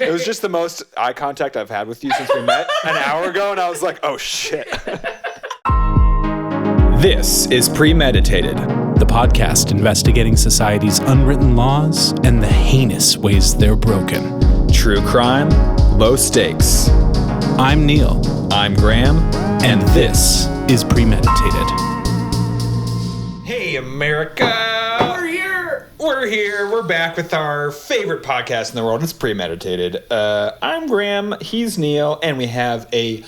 It was just the most eye contact I've had with you since we met an hour ago, and I was like, oh, shit. This is Premeditated, the podcast investigating society's unwritten laws and the heinous ways they're broken. True crime, low stakes. I'm Neil. I'm Graham. And this is Premeditated. Hey, America. We're here. We're back with our favorite podcast in the world. It's Premeditated. I'm Graham. He's Neil. And we have a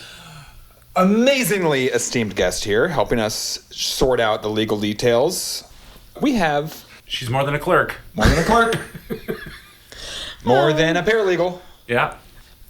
amazingly esteemed guest here helping us sort out the legal details. We have... She's more than a clerk. More than a clerk. More than a paralegal. Yeah.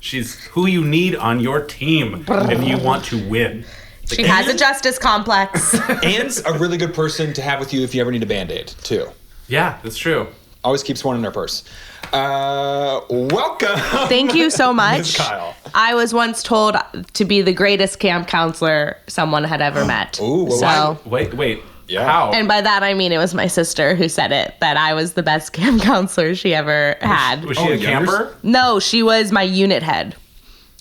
She's who you need on your team if you want to win. She has a justice complex. And a really good person to have with you if you ever need a Band-Aid, too. Yeah, that's true. Always keeps one in her purse. Welcome. Thank you so much. Ms. Kyle. I was once told to be the greatest camp counselor someone had ever met. Ooh, well, so, Wait. Yeah. How? and by that I mean it was my sister who said it, that I was the best camp counselor she ever had. Was she a camper? No, she was my unit head.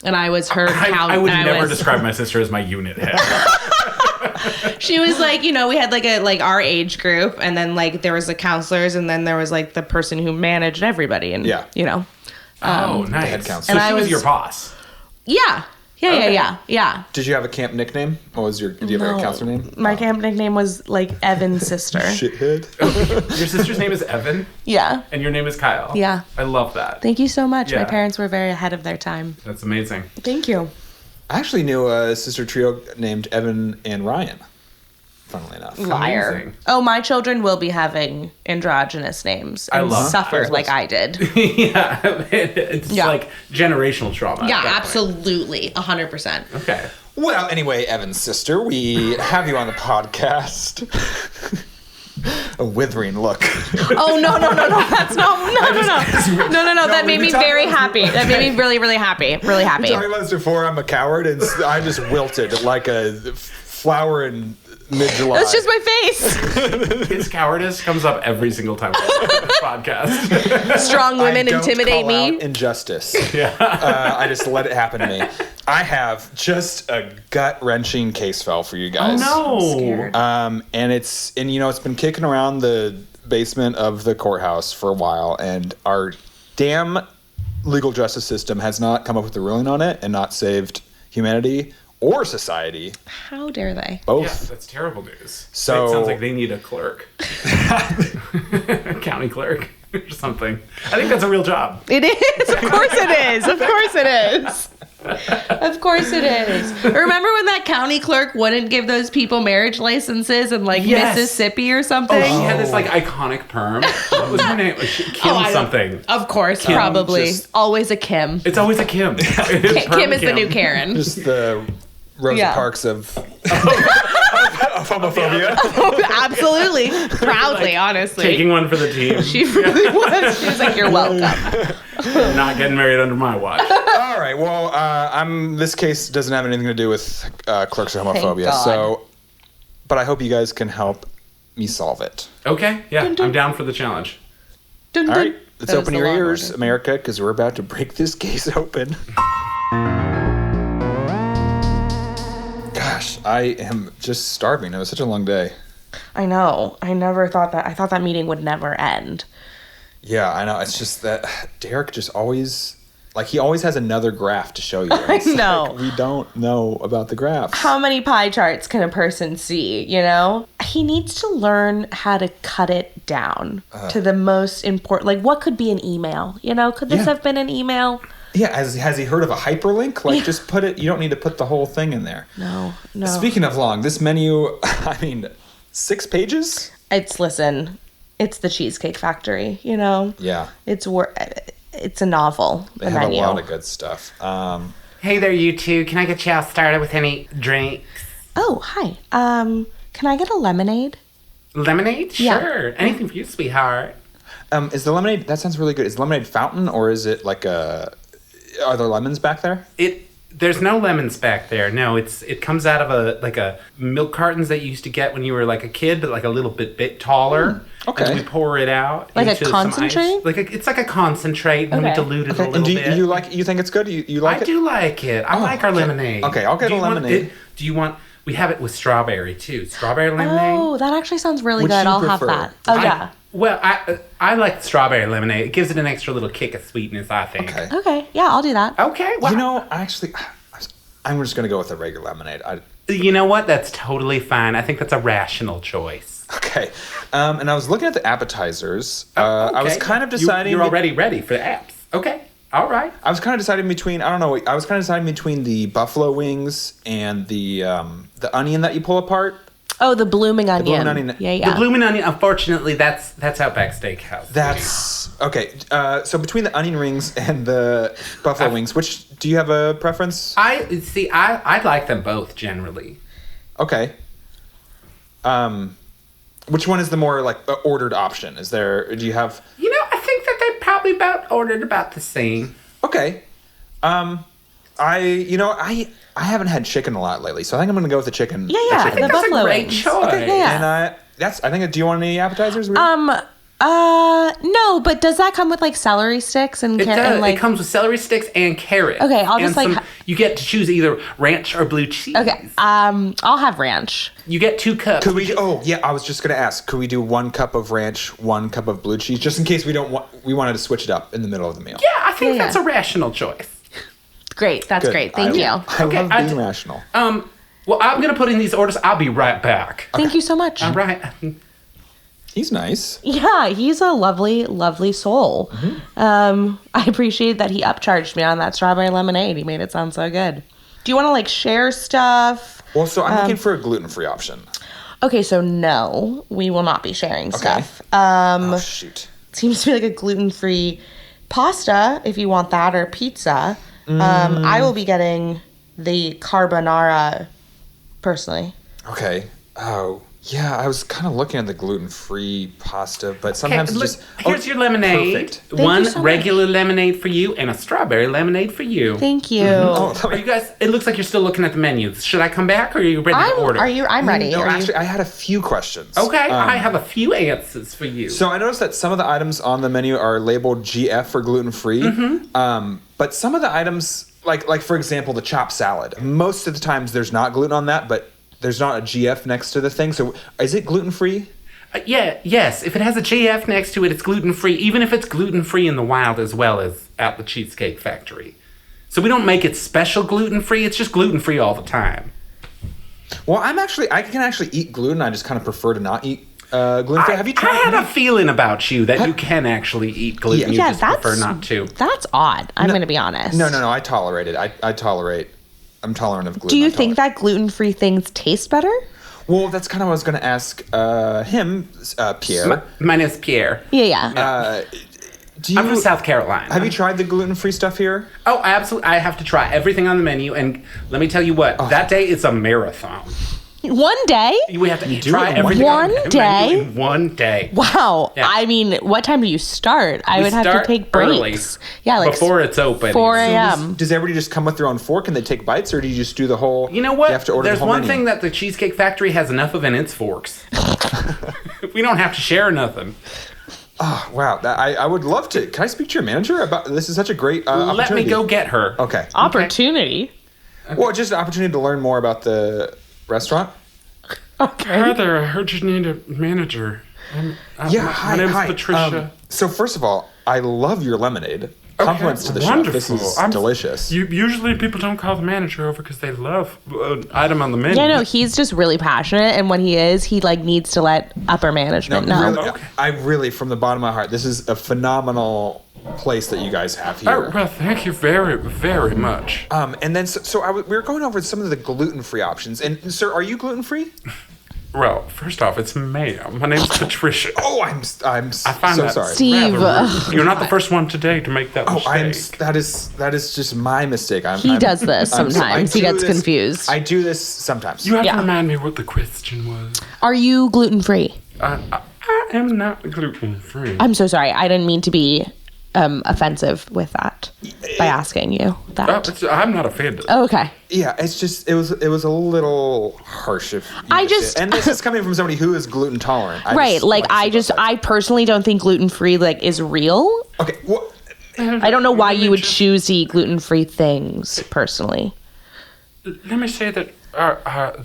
And I was her I would never describe my sister as my unit head. She was like, you know, we had like our age group, and then like there was the counselors, and then there was like the person who managed everybody, and you know. Oh, nice. head counselor. So And she I was was your boss. Yeah. Okay. Yeah. Did you have a camp nickname? What was did you have a counselor name? My camp nickname was like Evan's sister. Shithead. Your sister's name is Evan, Yeah. and your name is Kyle. Yeah. I love that. Thank you so much. Yeah. My parents were very ahead of their time. That's amazing. Thank you. I actually knew a sister trio named Evan and Ryan, funnily enough. Liar. Amazing. Oh, my children will be having androgynous names and love suffer that. like I did. Yeah, it's Yeah. like generational trauma. Yeah, at that point. absolutely. 100%. Okay. Well, anyway, Evan's sister, we have you on the podcast. A withering look. Oh, no. That's not. No. That made me very happy. That made me really, really happy. Really happy. Talking about this before, I'm a coward, and I just wilted like a flower in mid-July. That's just my face. His cowardice comes up every single time we do this podcast. Strong women I don't intimidate call me. out injustice. Yeah. I just let it happen to me. I have just a gut-wrenching case file for you guys. Oh, no. Scared. And it's been kicking around the basement of the courthouse for a while, and our damn legal justice system has not come up with a ruling on it and not saved humanity or society. How dare they? Both. Yeah, that's terrible news. So- It sounds like they need a clerk. County clerk or something. I think that's a real job. It is. Of course it is. Of course it is. Of course it is. Remember when that county clerk wouldn't give those people marriage licenses in like Yes. Mississippi or something? She had this like iconic perm. What was her name? Kim something. Of course, Kim, probably. just- Always a Kim. It's always a Kim. It's perm Kim is the new Karen. Just the Rosa Yeah. Parks of homophobia. Absolutely. Proudly, honestly. Taking one for the team. She really was. She was like, you're welcome. Not getting married under my watch. All right. Well, this case doesn't have anything to do with clerks or homophobia. God. So, but I hope you guys can help me solve it. Okay, yeah, I'm down for the challenge. Dun, All dun. right. Let's That was open the your Law and ears, Order. America, because we're about to break this case open. Gosh, I am just starving. It was such a long day. I know. I never thought that. I thought that meeting would never end. Yeah, I know. It's just that Derek just always, he always has another graph to show you. I It's know. like, we don't know about the graphs. How many pie charts can a person see, you know? He needs to learn how to cut it down to the most important. Like, what could be an email? You know, could this Yeah. have been an email? Yeah, has he heard of a hyperlink? Just put it, you don't need to put the whole thing in there. No. Speaking of long, this menu, 6 pages? It's the Cheesecake Factory, you know? Yeah. It's a novel, They the have menu. a lot of good stuff. Hey there, you two. Can I get y'all started with any drinks? Oh, hi. Can I get a lemonade? Lemonade? Yeah. Sure. Anything for you, sweetheart. Is the lemonade, that sounds really good. Is the lemonade fountain or is it are there lemons back there? It There's no lemons back there. No, it comes out of a milk cartons that you used to get when you were like a kid, but like a little bit taller. Okay. And we pour it out Like into a concentrate? Some ice. It's like a concentrate, and we dilute it a little And bit. you think it's good? You like I it? do like it. I like our lemonade. Okay, I'll get a lemonade. Do you want? We have it with strawberry too. Strawberry lemonade. Oh, that actually sounds really Which good. you I'll have prefer? that. Oh, yeah. Well, I like strawberry lemonade. It gives it an extra little kick of sweetness, I think. Okay. Okay. Yeah, I'll do that. Okay. Well, You know, I'm just gonna go with a regular lemonade. you know what? That's totally fine. I think that's a rational choice. Okay. And I was looking at the appetizers. I was Okay. kind of deciding. You're already ready for the apps. Okay. All right. I was kind of deciding between. I don't know. I was kind of deciding between the buffalo wings and the onion that you pull apart. Oh, the blooming onion. blooming onion. Yeah. The blooming onion, unfortunately, that's Outback Steakhouse. That's okay. So between the onion rings and the buffalo wings, which do you have a preference? I like them both generally. Okay. Which one is the more like ordered option? Do you have? I think that they probably ordered about the same. Okay. I haven't had chicken a lot lately, so I think I'm gonna go with the chicken. Yeah. I think that's buffalo a great wings. choice. Okay, yeah. And I think. Do you want any appetizers? No, but does that come with like celery sticks and It carrot? does. And, like, It comes with celery sticks and carrots. Okay, I'll And just, like, you get to choose either ranch or blue cheese. okay. I'll have ranch. You get 2 cups. Could we? Oh, yeah. I was just gonna ask. Could we do 1 cup of ranch, 1 cup of blue cheese, just in case we wanted to switch it up in the middle of the meal? Yeah, I think Yeah. that's a rational choice. Great. That's Good. great. Thank you. I Okay, love being rational. Well, I'm gonna put in these orders. I'll be right back. Thank you so much. All right. He's nice. Yeah, he's a lovely, lovely soul. I appreciate that he upcharged me on that strawberry lemonade. He made it sound so good. Do you want to like share stuff? Well, so I'm looking for a gluten-free option. Okay, so no, we will not be sharing stuff. Oh shoot. Seems to be like a gluten-free pasta if you want that, or pizza. I will be getting the carbonara personally. Okay. Oh. Yeah, I was kind of looking at the gluten-free pasta, but sometimes Okay, it's just... here's your lemonade. Perfect. Thank One you so regular lemonade for you and a strawberry lemonade for you. Thank you. Are you guys? It looks like you're still looking at the menu. Should I come back, or are you ready to order? I'm ready. No, Are you- actually, I had a few questions. Okay, I have a few answers for you. So I noticed that some of the items on the menu are labeled GF for gluten-free, but some of the items, like for example, the chopped salad, most of the times there's not gluten on that, but there's not a GF next to the thing. So is it gluten-free? Yes. If it has a GF next to it, it's gluten-free, even if it's gluten-free in the wild as well as at the Cheesecake Factory. So we don't make it special gluten-free. It's just gluten-free all the time. Well, I can actually eat gluten. I just kind of prefer to not eat gluten-free. Have you tried? I had a feeling about you that you can actually eat gluten. Yeah. You just prefer not to. That's odd. I'm going to be honest. No. I tolerate it. I'm tolerant of gluten. Do you think that gluten-free things taste better? Well, that's kind of what I was going to ask him, Pierre. My name's Pierre. Yeah. I'm from South Carolina. Have you tried the gluten-free stuff here? Oh, absolutely. I have to try everything on the menu, and let me tell you what, that day is a marathon. One day? We have to do try it in everything one on the day? menu in one day. Wow. Yeah. I mean, what time do you start? I would have to start take early, breaks. Yeah, like before it's open. 4 a.m. Does everybody just come with their own fork and they take bites, or do you just do the whole? You know what? You have to order There's the whole one menu? thing that the Cheesecake Factory has enough of, and it's forks. We don't have to share nothing. Oh, wow. I would love to. Can I speak to your manager about this? Is such a great opportunity. Let me go get her. Okay. Opportunity. Well, just an opportunity to learn more about the restaurant. Hi there. I heard you need a manager. Hi. My name's Patricia. So first of all, I love your lemonade. Compliments to the chef. This is delicious. Usually people don't call the manager over because they love an item on the menu. Yeah, no, he's just really passionate, and when he is, he like needs to let upper management know. Really, I really, from the bottom of my heart, this is a phenomenal place that you guys have here. Oh, well, thank you very, very much. And then, we were going over some of the gluten-free options. And, sir, are you gluten-free? Well, first off, it's ma'am. My name's Patricia. Oh, I'm I find so that sorry. Steve. rather rude. You're not the first one today to make that mistake. that is just my mistake. He does this sometimes. He gets confused. I do this sometimes. You have Yeah. to remind me what the question was. Are you gluten-free? I am not gluten-free. I'm so sorry. I didn't mean to be offensive with that by asking you that. I'm not offended. Oh, okay. Yeah, it's just it was a little harsh if you and this is coming from somebody who is gluten tolerant. I personally don't think gluten-free is real. Okay, well, I don't know why you would choose to eat gluten-free things personally. Let me say that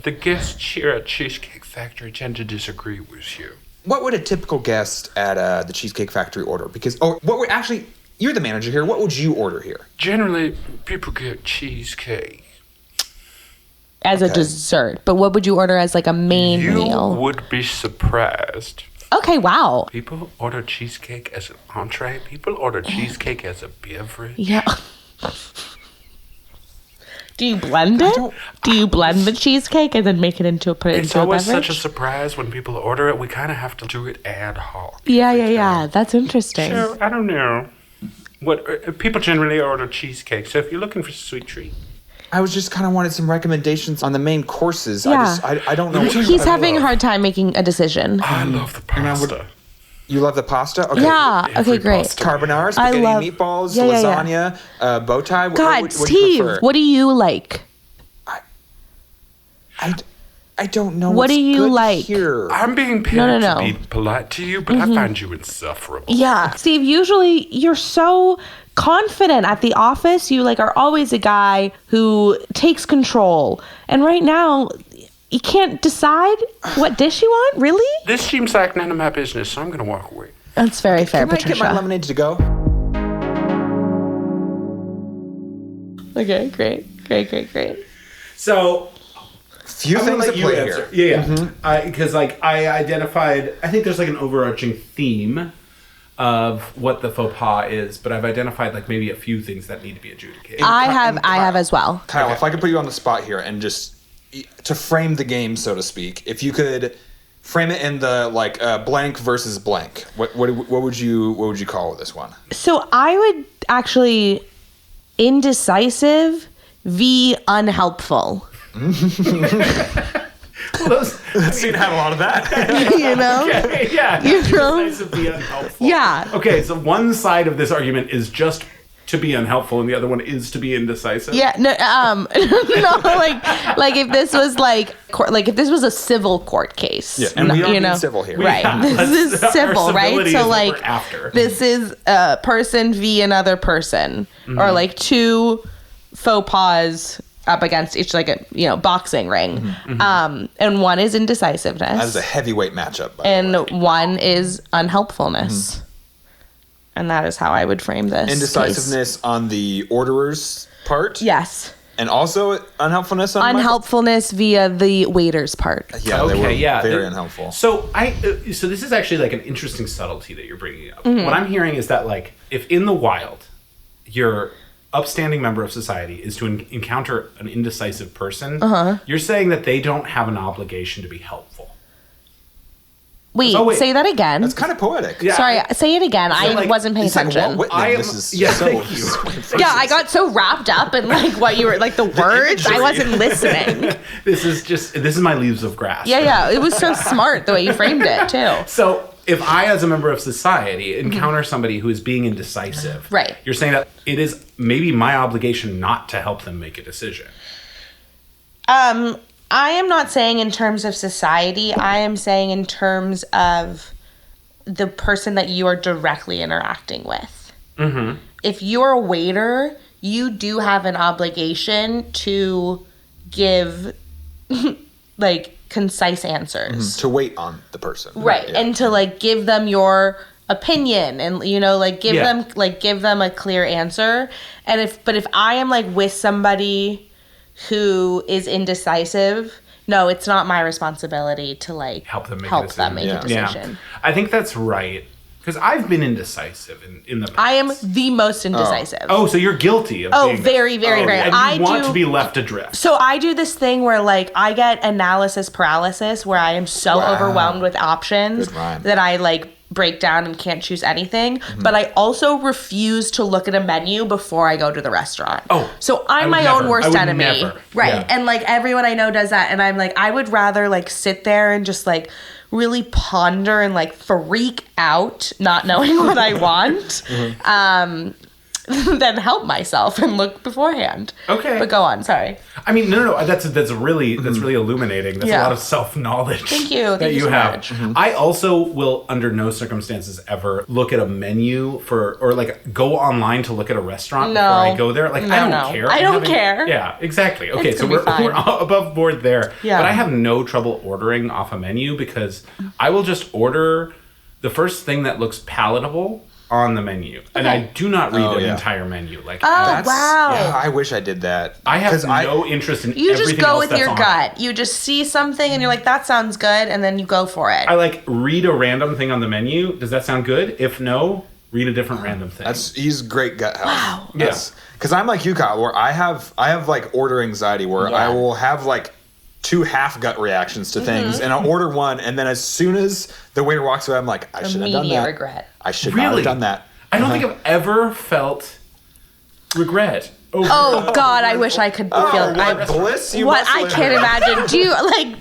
the guests here at Cheesecake Factory tend to disagree with you. What would a typical guest at the Cheesecake Factory order? You're the manager here. What would you order here? Generally, people get cheesecake. As a dessert. But what would you order as a main meal? You would be surprised. Okay, wow. People order cheesecake as an entree. People order cheesecake as a beverage. Yeah. Do you blend it? Do you blend the cheesecake and then make it into a beverage? It's always such a surprise when people order it. We kind of have to do it ad hoc. Yeah. That's interesting. So, I don't know. What people generally order cheesecake. So if you're looking for a sweet treat. I was just kind of wanted some recommendations on the main courses. Yeah. I don't know. He's having a hard time making a decision. I love the pasta. You love the pasta? Okay. Yeah. Okay, great. Pasta. Carbonara, spaghetti, meatballs, lasagna, bow tie. God, Steve, what do you like? I don't know. What do you good like? Here. I'm being paid to be polite to you, but I find you insufferable. Yeah. Steve, usually you're so confident at the office. You are always a guy who takes control. And right now, you can't decide what dish you want? Really? This seems like none of my business, so I'm going to walk away. That's very fair, Patricia. Can I get my lemonade to go? Okay, great. So... Few things at play here. Yeah. Because I identified, I think there's an overarching theme of what the faux pas is, but I've identified maybe a few things that need to be adjudicated. I have as well. Kyle, if I could put you on the spot here and just to frame the game, so to speak, if you could frame it in the blank versus blank, what would you call this one? So I would actually indecisive v unhelpful. That scene had a lot of that. You know? Okay, yeah. You know? Nice to be unhelpful. Yeah. Okay, so one side of this argument is just to be unhelpful, and the other one is to be indecisive. Yeah. No. No. If this was if this was a civil court case. Yeah. And we don't need civil here. Right. This is civil, right? So after. This is a person v another person, or two faux pas up against each a boxing ring. And one is indecisiveness. That is a heavyweight matchup. And one is unhelpfulness. And that is how I would frame this. Indecisiveness case. On the orderer's part? Yes. And also unhelpfulness on unhelpfulness via the waiter's part. Yeah, okay, they were very unhelpful. So so this is actually an interesting subtlety that you're bringing up. What I'm hearing is that if in the wild, your upstanding member of society is to encounter an indecisive person, you're saying that they don't have an obligation to be helpful. Wait, say that again. That's kind of poetic. Yeah. Sorry, say it again. I wasn't paying attention. This is thank you. Yeah, I got so wrapped up in what you were the words. I wasn't listening. This is my leaves of grass. Yeah. It was so smart the way you framed it too. So if I, as a member of society, encounter somebody who is being indecisive, right? You're saying that it is maybe my obligation not to help them make a decision. I am not saying in terms of society. I am saying in terms of the person that you are directly interacting with. If you're a waiter, you do have an obligation to give concise answers. To wait on the person. Right. And to give them your opinion and give them a clear answer. And if I am with somebody who is indecisive, no, it's not my responsibility to help them make a decision. Yeah. I think that's right. Because I've been indecisive in the past. I am the most indecisive. Oh, so you're guilty of being very, very, very. And you want to be left adrift. So I do this thing where I get analysis paralysis, where I am so overwhelmed with options that I break down and can't choose anything. But I also refuse to look at a menu before I go to the restaurant. Oh. So I'm my own worst enemy. Never. Right. Yeah. And everyone I know does that. And I'm I would rather sit there and just really ponder and like freak out not knowing what I want, then help myself and look beforehand. Okay. But go on, sorry. I mean, no. That's really illuminating. That's a Yeah. lot of self-knowledge. Thank you. That Thank you so have. much. I also will, under no circumstances, ever look at a menu or like go online to look at a restaurant No. before I go there. Like, I don't No. care. I don't care. Yeah, exactly. Okay, It's so gonna be we're fine. above board there. Yeah. But I have no trouble ordering off a menu because I will just order the first thing that looks palatable on the menu, and I do not read an entire menu. Like, Oh, wow. Yeah, I wish I did that. I have 'Cause no interest in You everything just go else with that's your on. gut. You just see something and you're like, that sounds good, and then you go for it. I like read a random thing on the menu. Does that sound good? If no, read a different random thing. He's great gut health. Wow. Yes. Because I'm like you, Kyle, where I have like order anxiety where I will have like 2 half gut reactions to things, and I'll order one, and then as soon as the waiter walks away, I'm like, I should have done Immediate that. regret. I should not Really? have done that. I don't think I've ever felt regret. Oh God, I wish I could feel What bliss you what must I live can't in. imagine.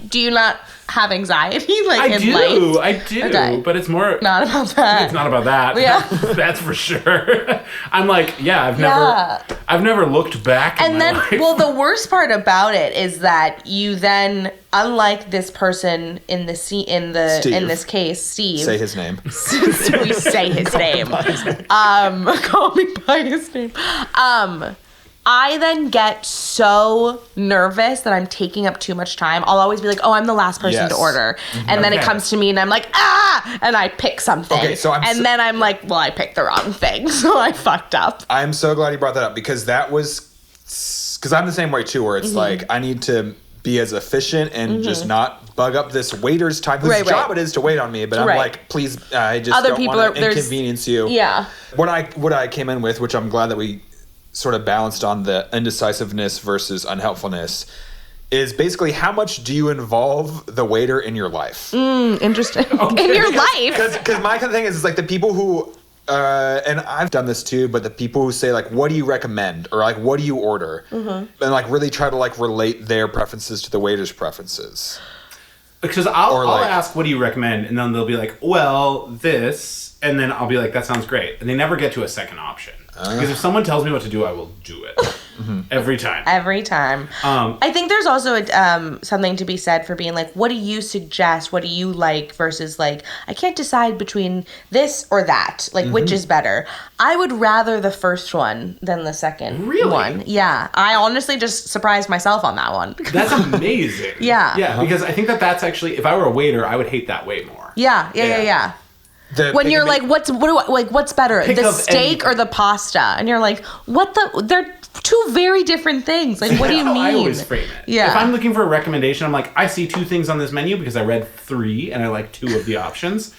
Do you not have anxiety like I in do, life? okay. But it's more. Not about that. It's not about that. Yeah. That's for sure. I'm like, I've never looked back. And in then, my life. well, the worst part about it is that you then, unlike this person in Steve. this case, Steve. Say his name. We say his name. Call me by his name. I then get so nervous that I'm taking up too much time. I'll always be like, oh, I'm the last person Yes. to order. And then it Okay. comes to me and I'm like, and I pick something. Okay, so then I'm like, well, I picked the wrong thing. So I fucked up. I'm so glad you brought that up because that was because I'm the same way too, where it's like I need to be as efficient and just not bug up this waiter's time. Whose Right, right. job it is to wait on me, but I'm Right. like, please, I just Other don't people want are- to inconvenience you. Yeah. What I came in with, which I'm glad that we sort of balanced on the indecisiveness versus unhelpfulness, is basically how much do you involve the waiter in your life? Interesting. In your life. Because my kind of thing is like the people who, and I've done this too, but the people who say like, what do you recommend? Or like, what do you order? And like really try to like relate their preferences to the waiter's preferences. Because I'll like- ask, what do you recommend? And then they'll be like, well, this. And then I'll be like, that sounds great. And they never get to a second option. Because if someone tells me what to do, I will do it. Every time. Every time. I think there's also something to be said for being like, what do you suggest? What do you like? Versus like, I can't decide between this or that. Like, which is better? I would rather the first one than the second Really? one. Yeah. I honestly just surprised myself on that one. That's amazing. Yeah. Yeah, because I think that's actually, if I were a waiter, I would hate that way more. Yeah. When you're like, what's better, Pick the up steak any- or the pasta? And you're like, they're two very different things. Like, what do you That's mean? how I always frame it. Yeah. If I'm looking for a recommendation, I'm like, I see 2 things on this menu because I read 3 and I like 2 of the options.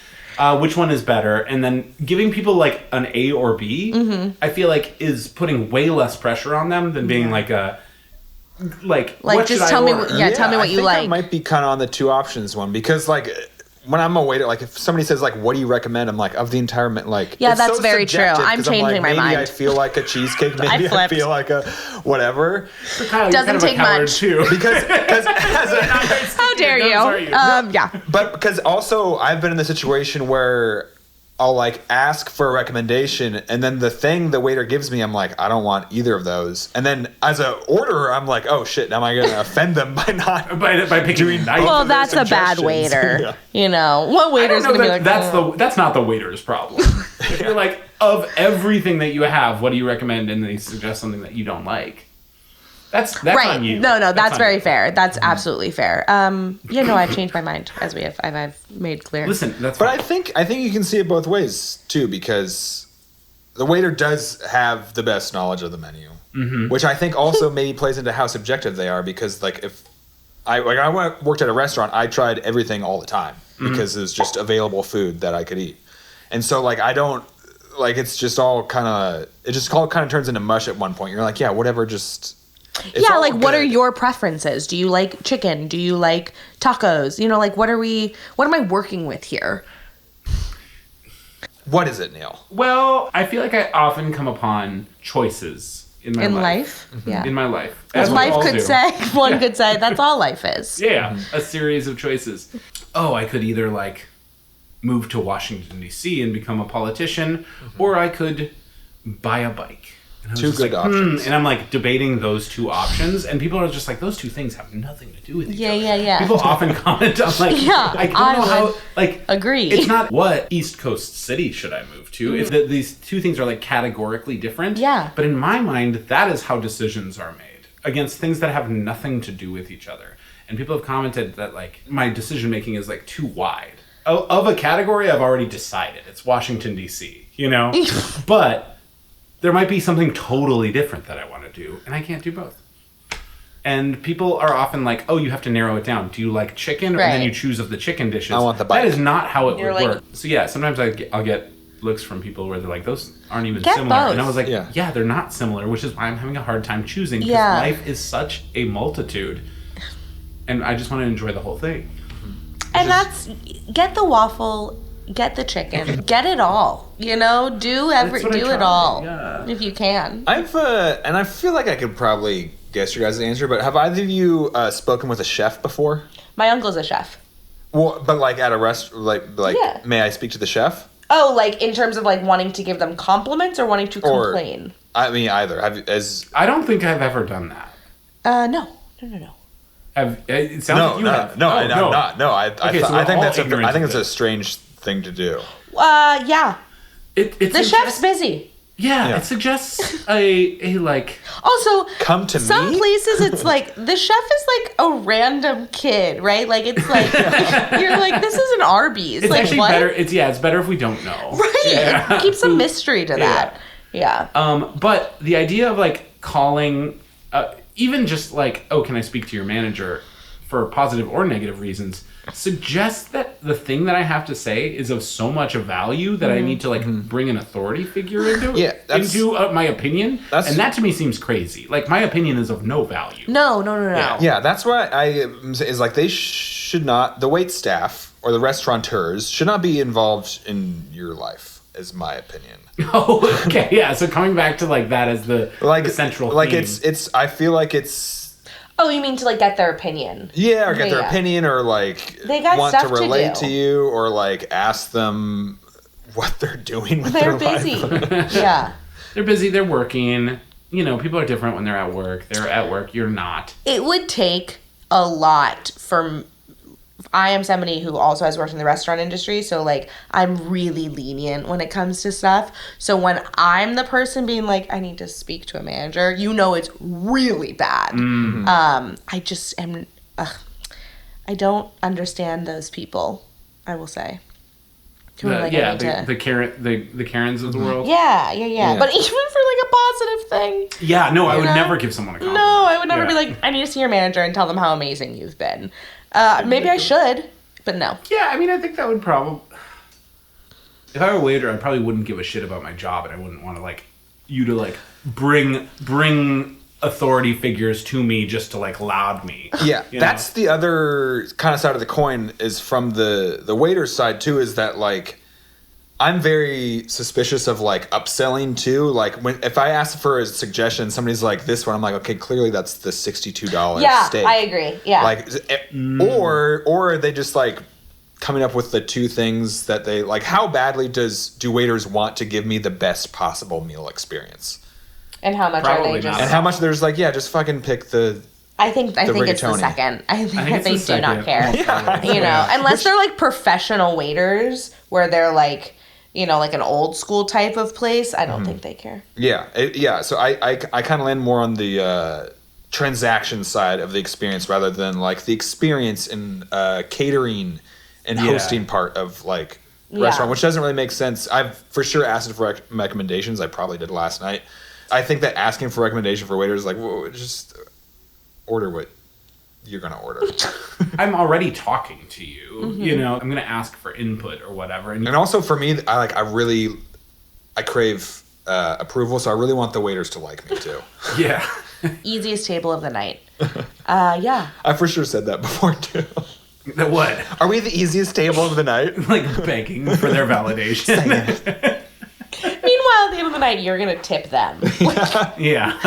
Which one is better? And then giving people like an A or B, I feel like is putting way less pressure on them than being like a what just should tell I me order? what- tell me what I you think I like. might be kind of on the 2 options one because like when I'm a waiter, like if somebody says like, what do you recommend? I'm like, of the entire like. Yeah, it's that's so very true. subjective, I'm 'cause changing like, my maybe mind. I feel like a cheesecake. Maybe I flipped. feel like a whatever. Kyle, you're Doesn't kind of a take coward much. too. Because as a, How dare you? Yeah. But because also I've been in the situation where I'll like ask for a recommendation and then the thing the waiter gives me, I'm like, I don't want either of those. And then as a orderer, I'm like, oh shit, am I going to offend them by not by picking doing nice. Well, of their that's a bad suggestions? waiter. Yeah. You know, what I waiter's don't know gonna be that like? that's not the waiter's problem. If you're like, of everything that you have, what do you recommend? And they suggest something that you don't like. That's right. on you. No, that's on very you. fair. That's absolutely fair. Yeah, no, I've changed my mind as I've made clear. Listen, that's But fine. I think you can see it both ways too, because the waiter does have the best knowledge of the menu, which I think also maybe plays into how subjective they are. Because like if I worked at a restaurant, I tried everything all the time because it was just available food that I could eat, and so like I don't like it's just all kind of turns into mush at one point. You're like, yeah, whatever, just. It's yeah, all like what are good. your preferences? Do you like chicken? Do you like tacos? You know, like what am I working with here? What is it, Neil? Well, I feel like I often come upon choices in my In life. life? Yeah. In my life. As we life all could do. say, one could say, that's all life is. Yeah, a series of choices. Oh, I could either like move to Washington D.C. and become a politician, or I could buy a bike. And I was Two just good like, options. And I'm like debating those two options, and people are just like, those two things have nothing to do with each other. Yeah. People often comment on like, Yeah, I don't I know how, would like, agree. It's not what East Coast city should I move to. It's that these two things are like categorically different. Yeah. But in my mind, that is how decisions are made against things that have nothing to do with each other. And people have commented that like my decision making is like too wide. Of a category I've already decided. It's Washington D.C., you know? But there might be something totally different that I want to do, and I can't do both. And people are often like, oh, you have to narrow it down. Do you like chicken? Or Right. then you choose of the chicken dishes. I want the bike. That is not how it You're would like- work. So yeah, sometimes I'll get looks from people where they're like, those aren't even Get similar. both. And I was like, Yeah. yeah, they're not similar, which is why I'm having a hard time choosing. Because Yeah. life is such a multitude. And I just want to enjoy the whole thing. And that's, get the waffle, get the chicken, get it all. You know, do That's what I it try, all yeah. if you can. I've and I feel like I could probably guess your guys' answer, but have either of you spoken with a chef before? My uncle's a chef. Well, but like at a like Yeah. may I speak to the chef? Oh, like in terms of like wanting to give them compliments or wanting to Or- complain? I mean, either. Have you, as I don't think I've ever done that. No. It sounds like you have. no, Oh, I'm not. No, I Okay, so I we're think all that's ignorant I think of it's a this. strange thing to do. Yeah. It The chef's busy. Yeah, Yeah. it suggests a like. Also, Come to some me? places it's like the chef is like a random kid, right? Like it's like you're like, this is an Arby's. It's like actually what? better. It's better if we don't know. Right. Yeah. Keep some mystery to that. Yeah. But the idea of like calling, even just like, oh, can I speak to your manager, for positive or negative reasons, suggests that the thing that I have to say is of so much value that I need to like bring an authority figure into Yeah, that's- into my opinion, that's- and that to me seems crazy. Like my opinion is of no value. No. Yeah, that's why is like they should not, the wait staff or the restaurateurs should not be involved in your life, is my opinion. Oh, okay, yeah. So coming back to like that as the central like theme. it's I feel like it's Oh, you mean to like get their opinion? yeah, or get their Yeah. opinion, or like They got want to stuff to relate do. to you, or like ask them what they're doing with They're their busy. life. Yeah. They're busy. They're working. You know, people are different when they're at work. They're at work. You're not. It would take a lot for. I am somebody who also has worked in the restaurant industry, so like I'm really lenient when it comes to stuff. So when I'm the person being like, I need to speak to a manager, you know it's really bad. I just am. I don't understand those people. I will say. Who are like, I need to- the Karens of the world. Yeah. Yeah. But even for like a positive thing. Yeah, no, I would know? never give someone a compliment. No, I would never Yeah. be like, I need to see your manager and tell them how amazing you've been. Maybe I should, but no. Yeah, I mean, I think that would probably. If I were a waiter, I probably wouldn't give a shit about my job, and I wouldn't want to like you to like bring authority figures to me just to like laud me. Yeah, you that's know? the other kind of side of the coin, is from the waiter's side too, is that like I'm very suspicious of like upselling too. Like if I ask for a suggestion, somebody's like this one, I'm like, okay, clearly that's the $62 Yeah, steak. I agree. Yeah. Like or are they just like coming up with the two things that they like? How badly do waiters want to give me the best possible meal experience? And how much Probably are they just? not. And how much there's like, yeah, just fucking pick the I think it's the rigatoni. second. I think think that it's they the do not second. care. You know, unless they're like professional waiters, where they're like, you know, like an old school type of place. I don't think they care. Yeah. So I kind of land more on the transaction side of the experience rather than like the experience in catering and hosting part of like restaurant, which doesn't really make sense. I've for sure asked for recommendations. I probably did last night. I think that asking for recommendation for waiters, like, whoa, just order what you're gonna order. I'm already talking to you. You know, I'm gonna ask for input or whatever, and And also for me, I crave approval, so I really want the waiters to like me too. yeah. Easiest table of the night. Yeah. I for sure said that before too. What? Are we the easiest table of the night? Like begging for their validation. Meanwhile, the end of the night, you're gonna tip them. Yeah.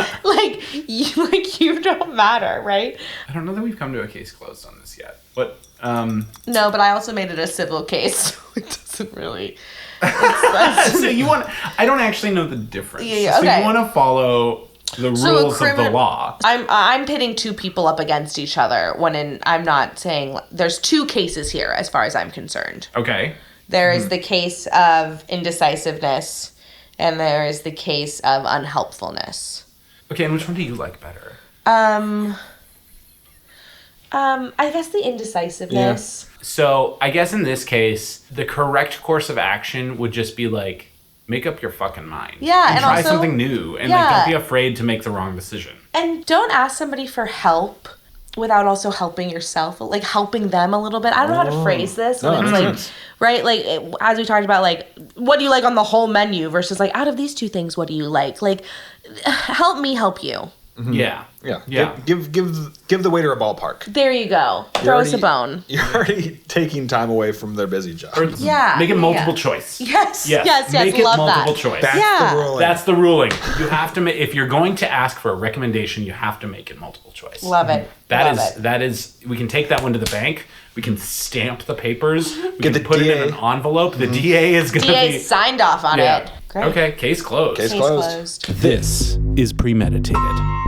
You don't matter, right? I don't know that we've come to a case closed on this yet. But No, but I also made it a civil case, so it doesn't really. so you want? I don't actually know the difference. Yeah, okay. So you want to follow the rules of the law. I'm pitting two people up against each other I'm not saying there's two cases here as far as I'm concerned. Okay. There is the case of indecisiveness and there is the case of unhelpfulness. Okay, and which one do you like better? I guess the indecisiveness. Yeah. So I guess in this case, the correct course of action would just be like, make up your fucking mind. Yeah, and try also, something new, and like don't be afraid to make the wrong decision. And don't ask somebody for help without also helping yourself, like helping them a little bit. I don't know how to phrase this. No, it's like, right? Like as we talked about, like what do you like on the whole menu versus like out of these two things, what do you like? Like help me help you. Mm-hmm. Yeah. Yeah. Give the waiter a ballpark. There you go. Throw us a bone. You're already taking time away from their busy job. Make it multiple choice. Yes. Make it love multiple that. choice. That's the ruling. That's the ruling. You have to if you're going to ask for a recommendation, you have to make it multiple choice. Love it. That is we can take that one to the bank. We can stamp the papers. We can put DA. it in an envelope. The DA is going to DA be signed off on it. Great. Okay, case closed. Case closed. This is Premeditated.